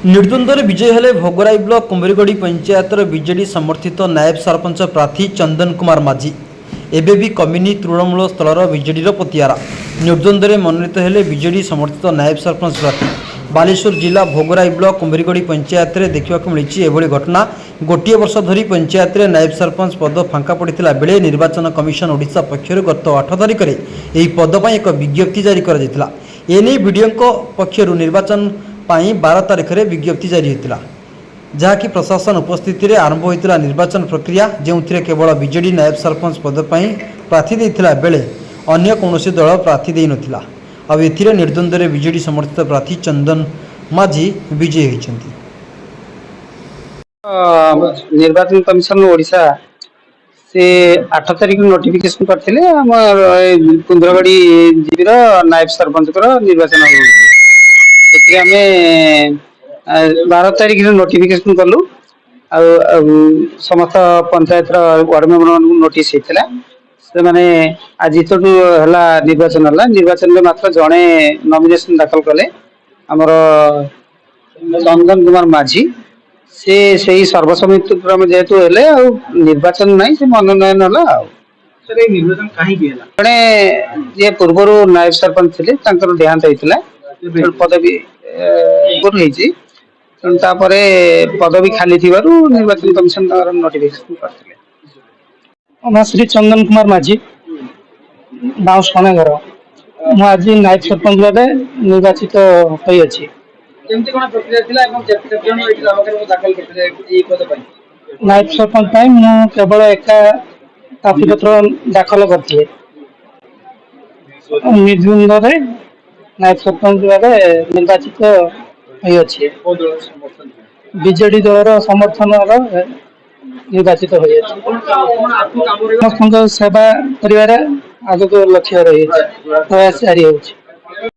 निर्द्वंद्व विजय हेले भोगराई ब्लॉक कुंभरीगढ़ी पंचायतर विजेडी समर्थित नायब सरपंच प्रार्थी चंदन कुमार माझी एबे भी कमिनी तृणमूल स्थलर विजेडीर पतियारा निर्द्वंद्व मनोनीत हेले विजेडी समर्थित नायब सरपंच प्रार्थी बालेश्वर जिला भोगराई ब्लॉक कुंभरीगढ़ी पंचायत में देखा मिली एभली घटना गोटे वर्ष धरी पंचायत में नायब सरपंच पद फांका पड़ा बेले निर्वाचन कमिशन ओडिशा पक्षर गत 8 तारिख में यह पद पर एक विज्ञप्ति जारी कर एने वीडियो पक्षर निर्वाचन 12 तारिख में विज्ञप्ति जारी होता जहाँकि प्रशासन उपस्थित में आरंभ होता निर्वाचन प्रक्रिया जो केवल विजेडी नायब सरपंच पद पर प्रार्थी देता बेले अन्य कौन दल प्रार्थी दे नथिला। अब एथिरे निर्द्वंद्व विजेडी समर्थित प्रार्थी चंदन माझी विजयी होइछन्ति। निर्वाचन कमिशन ओडिशा से 8 तारिख नोटिफिकेशन करथिले हमर कुंद्रगड़ी जिबिर नायब सरपंच निर्वाचन होइछि हमें 12 तारिख नोटिफिकेशन कलु समस्त पंचायत वार्ड मेंबर नोटिस होता से माने आज है निर्वाचन में मात्र जड़े नॉमिनेशन दाखल कले आमर चंदन कुमार माझी से सही सर्वसम्मति क्रम जेहेतु हेले निर्वाचन नहीं से मनोनयन है निर्वाचन कहीं जड़े ये पूर्वर नायब सरपंच थे देहांत होता पदवी पदवी खाली थी निर्वाचन कमिशन नोटिफिकेशन करते श्री चंदन कुमार माझी बाउस घर मुझे नायब सरपंच भाव निर्वाचित होती नायब सरपंच केवल एका प्रार्थी पत्र दाखल करते निर्द्वंद्व नायब सरपंच भाव निर्वाचित होती विजेडी दलर समर्थन निर्वाचित हो सेवा कर आगे लक्ष्य रही प्रयास जारी हो।